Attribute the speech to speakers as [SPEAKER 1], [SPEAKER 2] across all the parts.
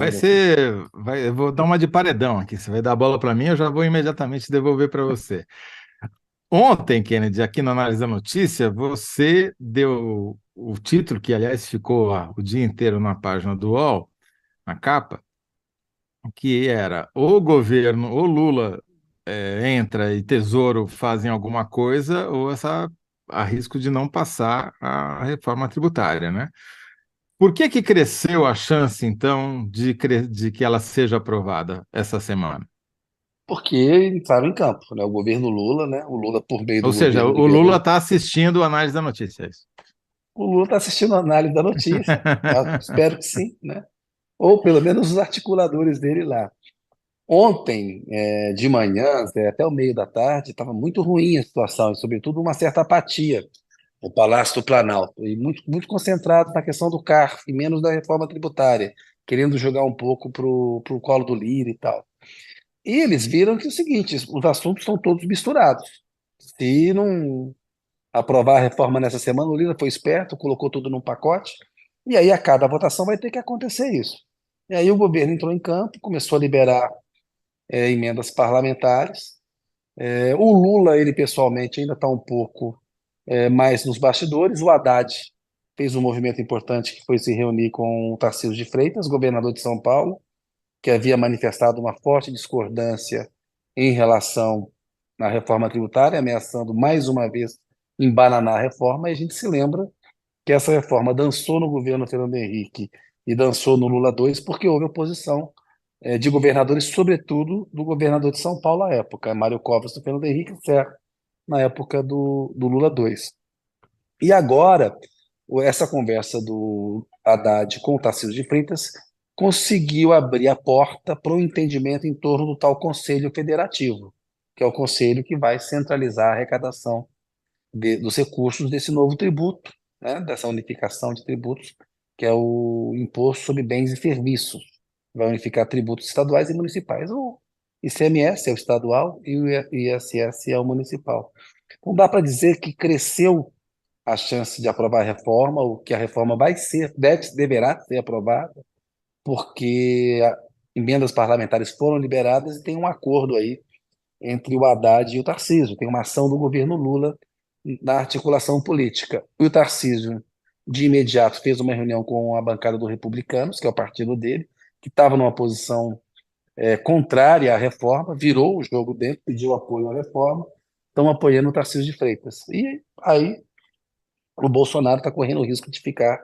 [SPEAKER 1] Vai ser. Eu vou dar uma de paredão aqui. Você vai dar a bola para mim, eu já vou imediatamente devolver para você. Ontem, Kennedy, aqui no Análise da Notícia, você deu o título, que aliás ficou o dia inteiro na página do UOL, na capa, que era o governo, ou Lula entra e Tesouro fazem alguma coisa, ou há risco de não passar a reforma tributária, né? Por que que cresceu a chance, então, de que ela seja aprovada essa semana?
[SPEAKER 2] Porque entraram em campo, né? O governo Lula, né? O Lula por meio
[SPEAKER 1] Ou
[SPEAKER 2] do
[SPEAKER 1] seja,
[SPEAKER 2] governo
[SPEAKER 1] o Lula
[SPEAKER 2] liberou.
[SPEAKER 1] está assistindo a análise da notícia, é isso?
[SPEAKER 2] O Lula está assistindo a análise da notícia. Eu espero que sim, né? Ou pelo menos os articuladores dele lá. Ontem, de manhã, até o meio da tarde, estava muito ruim a situação, e sobretudo uma certa apatia no Palácio do Planalto, e muito, muito concentrado na questão do CARF, e menos da reforma tributária, querendo jogar um pouco para o colo do Lira e tal. E eles viram que é o seguinte, os assuntos estão todos misturados. Se não aprovar a reforma nessa semana, o Lira foi esperto, colocou tudo num pacote, e aí a cada votação vai ter que acontecer isso. E aí o governo entrou em campo, começou a liberar emendas parlamentares. O Lula, ele pessoalmente, ainda está um pouco mais nos bastidores. O Haddad fez um movimento importante que foi se reunir com o Tarcísio de Freitas, governador de São Paulo, que havia manifestado uma forte discordância em relação à reforma tributária, ameaçando mais uma vez embananar a reforma. E a gente se lembra que essa reforma dançou no governo Fernando Henrique e dançou no Lula 2 porque houve oposição de governadores, sobretudo do governador de São Paulo à época, Mário Covas do Fernando Henrique Serra, na época do Lula 2. E agora, essa conversa do Haddad com o Tarcísio de Freitas conseguiu abrir a porta para o entendimento em torno do tal Conselho Federativo, que é o conselho que vai centralizar a arrecadação dos recursos desse novo tributo, né, dessa unificação de tributos, que é o Imposto sobre Bens e Serviços. Vai unificar tributos estaduais e municipais. O ICMS é o estadual e o ISS é o municipal. Então dá para dizer que cresceu a chance de aprovar a reforma, o que a reforma vai ser, deverá ser aprovada, porque emendas parlamentares foram liberadas e tem um acordo aí entre o Haddad e o Tarcísio. Tem uma ação do governo Lula na articulação política. E o Tarcísio, de imediato, fez uma reunião com a bancada do Republicanos, que é o partido dele, que estava numa posição contrária à reforma, virou o jogo dentro, pediu apoio à reforma, estão apoiando o Tarcísio de Freitas. E aí o Bolsonaro está correndo o risco de ficar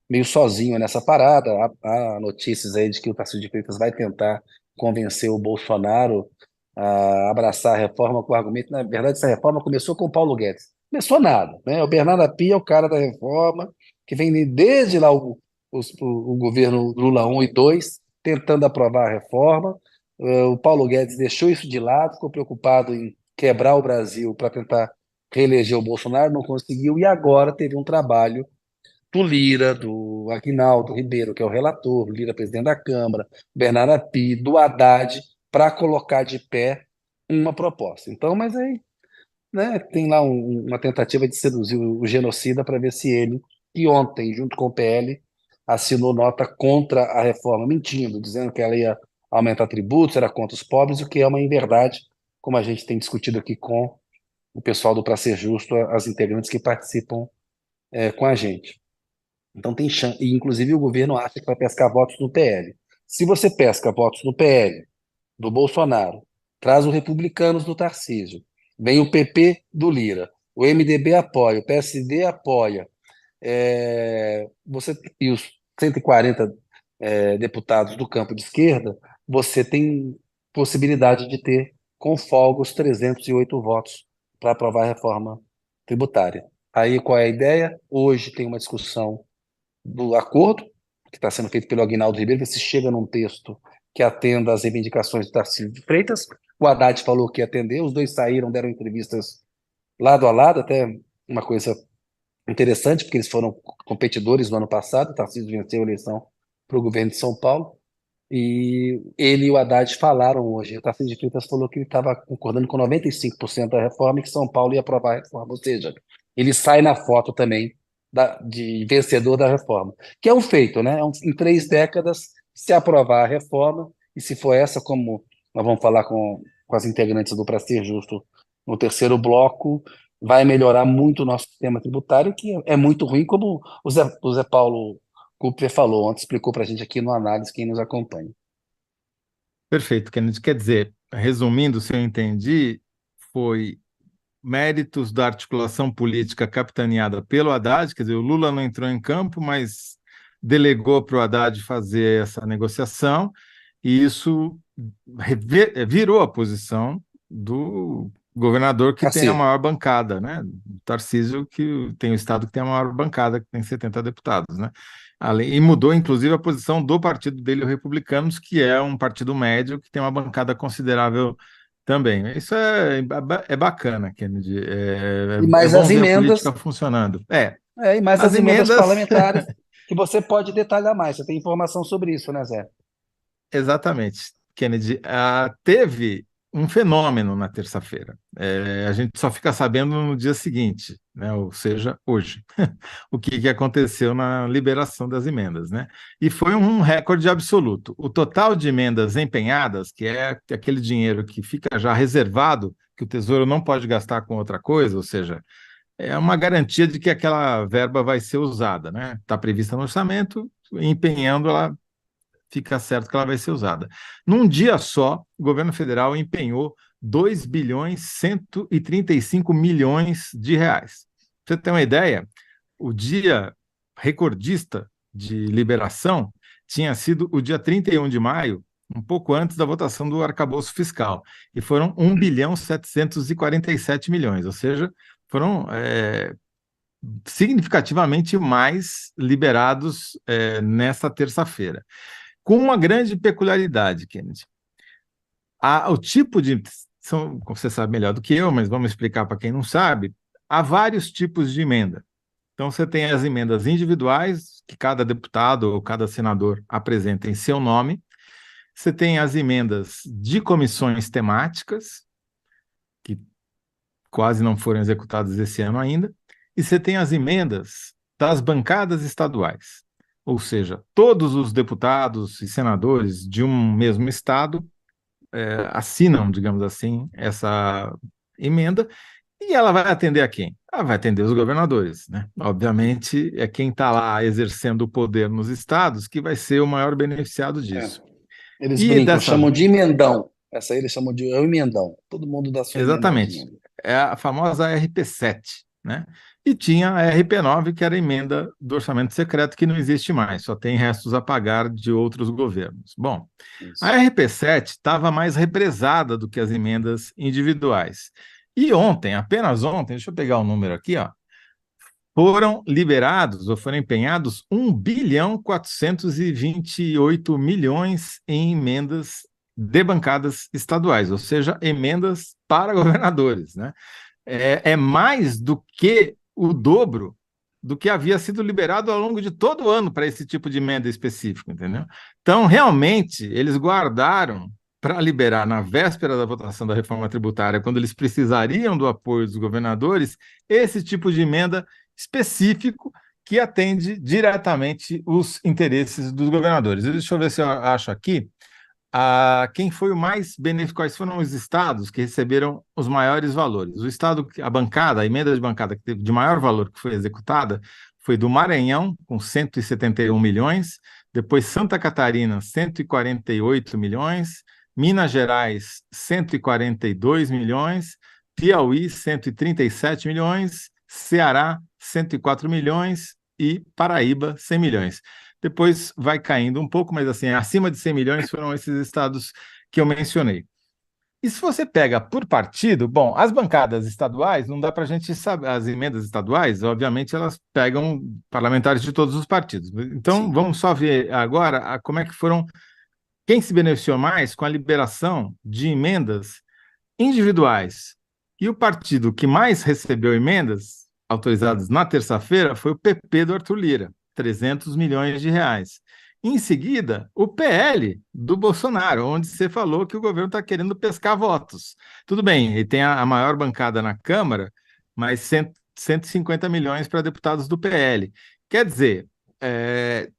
[SPEAKER 2] meio sozinho nessa parada. Há notícias aí de que o Tarcísio de Freitas vai tentar convencer o Bolsonaro a abraçar a reforma com o argumento, na verdade, essa reforma começou com o Paulo Guedes. Começou nada, né? O Bernardo Api é o cara da reforma, que vem desde lá o governo Lula 1 e 2 tentando aprovar a reforma. O Paulo Guedes deixou isso de lado, ficou preocupado em quebrar o Brasil para tentar reeleger o Bolsonaro, não conseguiu, e agora teve um trabalho do Lira, do Aguinaldo Ribeiro, que é o relator, Lira, presidente da Câmara, Bernardo Api, do Haddad, para colocar de pé uma proposta. Então, mas aí, né, tem lá uma tentativa de seduzir o genocida para ver se ele, que ontem, junto com o PL, assinou nota contra a reforma, mentindo, dizendo que ela ia aumentar tributos, era contra os pobres, o que é uma inverdade, como a gente tem discutido aqui com o pessoal do Pra Ser Justo, as integrantes que participam com a gente. Então tem chance, e inclusive o governo acha que vai pescar votos no PL. Se você pesca votos no PL, do Bolsonaro, traz os republicanos do Tarcísio, vem o PP do Lira, o MDB apoia, o PSD apoia, você e os 140 deputados do campo de esquerda, você tem possibilidade de ter, com folga, os 308 votos para aprovar a reforma tributária. Aí qual é a ideia? Hoje tem uma discussão do acordo, que está sendo feito pelo Aguinaldo Ribeiro, ver se chega num texto que atenda às reivindicações do Tarcísio de Freitas. O Haddad falou que ia atender, os dois saíram, deram entrevistas lado a lado, até uma coisa interessante, porque eles foram competidores no ano passado, o Tarcísio venceu a eleição para o governo de São Paulo, e ele e o Haddad falaram hoje. O Tarcísio de Freitas falou que ele estava concordando com 95% da reforma e que São Paulo ia aprovar a reforma. Ou seja, ele sai na foto também de vencedor da reforma, que é um feito, né? Em 3 décadas se aprovar a reforma, e se for essa, como nós vamos falar com as integrantes do Pra Ser Justo no terceiro bloco, vai melhorar muito o nosso sistema tributário, que é muito ruim, como o Zé Paulo Cooper falou ontem, explicou para a gente aqui no Análise, quem nos acompanha.
[SPEAKER 1] Perfeito, Kennedy. Quer dizer, resumindo, se eu entendi, foi méritos da articulação política capitaneada pelo Haddad, quer dizer, o Lula não entrou em campo, mas delegou para o Haddad fazer essa negociação, e isso virou a posição do governador que tem a
[SPEAKER 2] Assim,
[SPEAKER 1] maior bancada, né? Tarcísio, que tem o estado que tem a maior bancada, que tem 70 deputados, né? E mudou, inclusive, a posição do partido dele, o Republicanos, que é um partido médio, que tem uma bancada considerável também. Isso é bacana, Kennedy.
[SPEAKER 2] e
[SPEAKER 1] É
[SPEAKER 2] mais as
[SPEAKER 1] bom ver a
[SPEAKER 2] emendas,
[SPEAKER 1] política funcionando.
[SPEAKER 2] e mais
[SPEAKER 1] As
[SPEAKER 2] as emendas
[SPEAKER 1] emendas.
[SPEAKER 2] parlamentares, que você pode detalhar mais. Você tem informação sobre isso, né, Zé?
[SPEAKER 1] Exatamente, Kennedy. Teve um fenômeno na terça-feira. A gente só fica sabendo no dia seguinte, né? Ou seja, hoje, o que aconteceu na liberação das emendas, né? E foi um recorde absoluto. O total de emendas empenhadas, que é aquele dinheiro que fica já reservado, que o Tesouro não pode gastar com outra coisa, ou seja, é uma garantia de que aquela verba vai ser usada, né? Está prevista no orçamento, empenhando ela fica certo que ela vai ser usada. Num dia só, o governo federal empenhou 2 bilhões 135 milhões de reais. Pra você ter uma ideia, o dia recordista de liberação tinha sido o dia 31 de maio, um pouco antes da votação do arcabouço fiscal, e foram 1 bilhão 747 milhões, ou seja, foram significativamente mais liberados nessa terça-feira com uma grande peculiaridade, Kennedy. O tipo de. Você sabe melhor do que eu, mas vamos explicar para quem não sabe. Há vários tipos de emenda. Então, você tem as emendas individuais, que cada deputado ou cada senador apresenta em seu nome. Você tem as emendas de comissões temáticas, que quase não foram executadas esse ano ainda. E você tem as emendas das bancadas estaduais. Ou seja, todos os deputados e senadores de um mesmo estado assinam, digamos assim, essa emenda, e ela vai atender a quem? Ela vai atender os governadores, né? Obviamente, é quem está lá exercendo o poder nos estados que vai ser o maior beneficiado
[SPEAKER 2] É.
[SPEAKER 1] disso.
[SPEAKER 2] Eles
[SPEAKER 1] E
[SPEAKER 2] brincam,
[SPEAKER 1] dessa
[SPEAKER 2] chamam de emendão. Essa aí eles chamam de é o emendão. Todo mundo dá sua
[SPEAKER 1] Exatamente.
[SPEAKER 2] emendadinha.
[SPEAKER 1] É a famosa RP7, né? E tinha a RP9, que era a emenda do orçamento secreto, que não existe mais, só tem restos a pagar de outros governos. Bom, a
[SPEAKER 2] Isso.
[SPEAKER 1] RP7 estava mais represada do que as emendas individuais. E ontem, apenas ontem, deixa eu pegar o número aqui, ó, foram liberados ou foram empenhados 1 bilhão 428 milhões em emendas de bancadas estaduais, ou seja, emendas para governadores, né? É mais do que o dobro do que havia sido liberado ao longo de todo o ano para esse tipo de emenda específico, entendeu? Então, realmente, eles guardaram para liberar na véspera da votação da reforma tributária, quando eles precisariam do apoio dos governadores, esse tipo de emenda específico que atende diretamente os interesses dos governadores. Deixa eu ver se eu acho aqui. Quem foi o mais benéfico? Quais foram os estados que receberam os maiores valores? O estado, a bancada, a emenda de bancada que teve de maior valor que foi executada foi do Maranhão, com 171 milhões, depois Santa Catarina, 148 milhões, Minas Gerais, 142 milhões, Piauí, 137 milhões, Ceará, 104 milhões e Paraíba, 100 milhões. Depois vai caindo um pouco, mas assim, acima de 100 milhões foram esses estados que eu mencionei. E se você pega por partido, bom, as bancadas estaduais, não dá para a gente saber, as emendas estaduais, obviamente, elas pegam parlamentares de todos os partidos. Então,
[SPEAKER 2] Sim.
[SPEAKER 1] vamos só ver agora como é que foram, quem se beneficiou mais com a liberação de emendas individuais. E o partido que mais recebeu emendas autorizadas na terça-feira foi o PP do Arthur Lira, 300 milhões de reais. Em seguida, o PL do Bolsonaro, onde você falou que o governo está querendo pescar votos. Tudo bem, ele tem a maior bancada na Câmara, mas 150 milhões para deputados do PL. Quer dizer,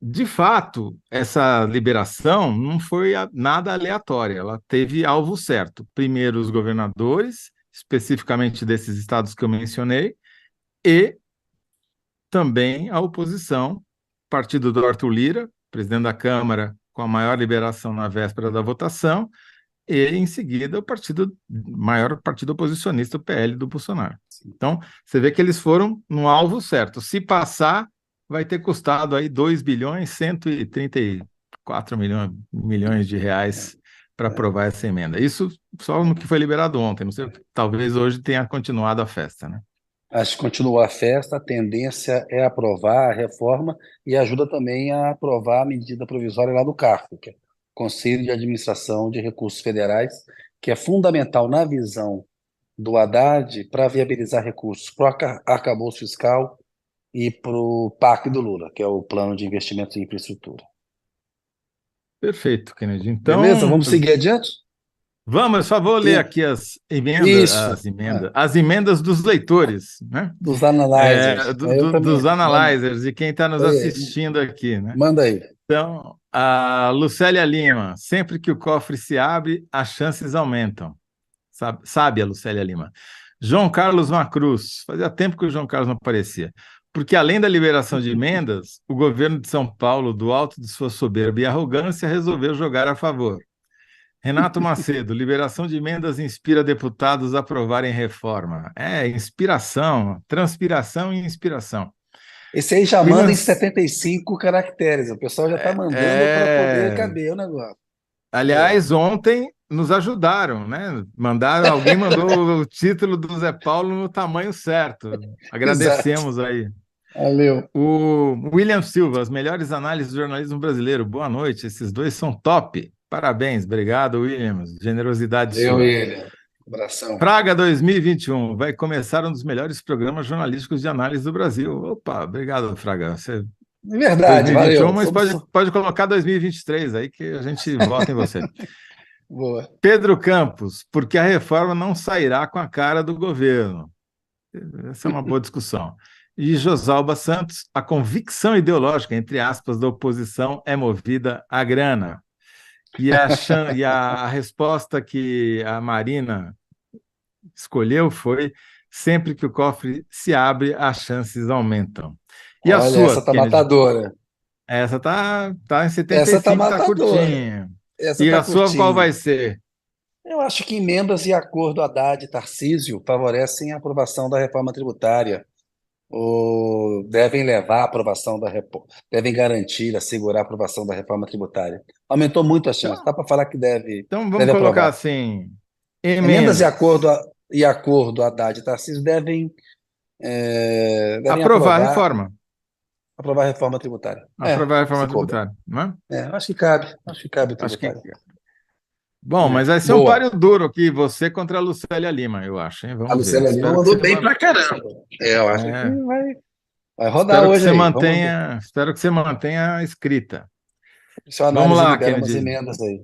[SPEAKER 1] de fato, essa liberação não foi nada aleatória, ela teve alvo certo. Primeiro, os governadores, especificamente desses estados que eu mencionei, e também a oposição, partido do Arthur Lira, presidente da Câmara, com a maior liberação na véspera da votação, e, em seguida, maior partido oposicionista, o PL do Bolsonaro. Então, você vê que eles foram no alvo certo. Se passar, vai ter custado aí 2 bilhões, 134 milhões de reais para aprovar essa emenda. Isso só no que foi liberado ontem. Não sei, talvez hoje tenha continuado a festa, né?
[SPEAKER 2] Acho que continua a festa, a tendência é aprovar a reforma e ajuda também a aprovar a medida provisória lá do CARF, que é o Conselho de Administração de Recursos Federais, que é fundamental na visão do Haddad para viabilizar recursos para o arcabouço fiscal e para o PAC do Lula, que é o Plano de Investimentos em Infraestrutura.
[SPEAKER 1] Perfeito, Kennedy.
[SPEAKER 2] Beleza?
[SPEAKER 1] Então,
[SPEAKER 2] Vamos seguir adiante?
[SPEAKER 1] vamos, só vou ler
[SPEAKER 2] Tem-
[SPEAKER 1] aqui
[SPEAKER 2] Isso,
[SPEAKER 1] as emendas dos leitores, né?
[SPEAKER 2] dos analyzers. Eu
[SPEAKER 1] Dos
[SPEAKER 2] também.
[SPEAKER 1] analyzers e quem está nos
[SPEAKER 2] Oi,
[SPEAKER 1] assistindo aqui, né?
[SPEAKER 2] manda aí.
[SPEAKER 1] Então, a Lucélia Lima, sempre que o cofre se abre, as chances aumentam. Sabe a Lucélia Lima. João Carlos Macruz, fazia tempo que o João Carlos não aparecia. Porque, além da liberação de emendas, o governo de São Paulo, do alto de sua soberba e arrogância, resolveu jogar a favor. Renato Macedo, liberação de emendas inspira deputados a aprovarem reforma. Inspiração, transpiração e inspiração.
[SPEAKER 2] Esse aí já manda em
[SPEAKER 1] Williams,
[SPEAKER 2] 75 caracteres. O pessoal já está mandando para poder
[SPEAKER 1] é,
[SPEAKER 2] caber o negócio. É.
[SPEAKER 1] aliás, ontem nos ajudaram, né? Alguém mandou o título do Zé Paulo no tamanho certo.
[SPEAKER 2] Exato.
[SPEAKER 1] Agradecemos aí.
[SPEAKER 2] Valeu.
[SPEAKER 1] O William Silva, as melhores análises do jornalismo brasileiro. Boa noite, esses dois são top. Parabéns, obrigado, Williams. Generosidade
[SPEAKER 2] Valeu,
[SPEAKER 1] sua.
[SPEAKER 2] William. Abração.
[SPEAKER 1] Praga 2021 vai começar um dos melhores programas jornalísticos de análise do Brasil. Opa, obrigado, Fraga.
[SPEAKER 2] É verdade,
[SPEAKER 1] 2021,
[SPEAKER 2] valeu.
[SPEAKER 1] mas pode colocar 2023 aí que a gente vota em você.
[SPEAKER 2] Boa.
[SPEAKER 1] Pedro Campos, porque a reforma não sairá com a cara do governo. Essa é uma boa discussão. E Josalba Santos, a convicção ideológica, entre aspas, da oposição é movida à grana. E a resposta que a Marina escolheu foi: sempre que o cofre se abre, as chances aumentam. E a
[SPEAKER 2] Olha, essa
[SPEAKER 1] sua,
[SPEAKER 2] tá
[SPEAKER 1] Kennedy?
[SPEAKER 2] matadora.
[SPEAKER 1] Essa tá em
[SPEAKER 2] Essa tá
[SPEAKER 1] 75, tá
[SPEAKER 2] matadora.
[SPEAKER 1] curtinha.
[SPEAKER 2] Essa
[SPEAKER 1] E
[SPEAKER 2] tá
[SPEAKER 1] a sua qual
[SPEAKER 2] curtinha.
[SPEAKER 1] vai ser?
[SPEAKER 2] Eu acho que emendas e acordo Haddad e Tarcísio favorecem a aprovação da reforma tributária. Ou devem levar a aprovação devem garantir, assegurar a aprovação da reforma tributária. Aumentou muito a chance.
[SPEAKER 1] Então,
[SPEAKER 2] Dá para falar que deve,
[SPEAKER 1] então vamos
[SPEAKER 2] deve
[SPEAKER 1] colocar
[SPEAKER 2] aprovar.
[SPEAKER 1] assim:
[SPEAKER 2] Emendas
[SPEAKER 1] emendas.
[SPEAKER 2] e acordo Haddad e Tarcísio devem
[SPEAKER 1] Aprovar a reforma.
[SPEAKER 2] aprovar a reforma tributária.
[SPEAKER 1] Aprovar a reforma
[SPEAKER 2] Se couber.
[SPEAKER 1] tributária, não é?
[SPEAKER 2] Acho que cabe. Acho que cabe o
[SPEAKER 1] Acho que.
[SPEAKER 2] tributário.
[SPEAKER 1] Bom, mas vai ser um
[SPEAKER 2] Boa.
[SPEAKER 1] páreo duro aqui, você contra a Lucélia Lima, eu acho, hein?
[SPEAKER 2] A
[SPEAKER 1] Vamos ver.
[SPEAKER 2] Luciana Lima mandou bem pra caramba. Eu acho que
[SPEAKER 1] É,
[SPEAKER 2] vai rodar hoje aí. Vamos ver.
[SPEAKER 1] espero que você mantenha a escrita.
[SPEAKER 2] Se a
[SPEAKER 1] Vamos
[SPEAKER 2] análise
[SPEAKER 1] lá,
[SPEAKER 2] libera umas
[SPEAKER 1] Kennedy.
[SPEAKER 2] emendas aí.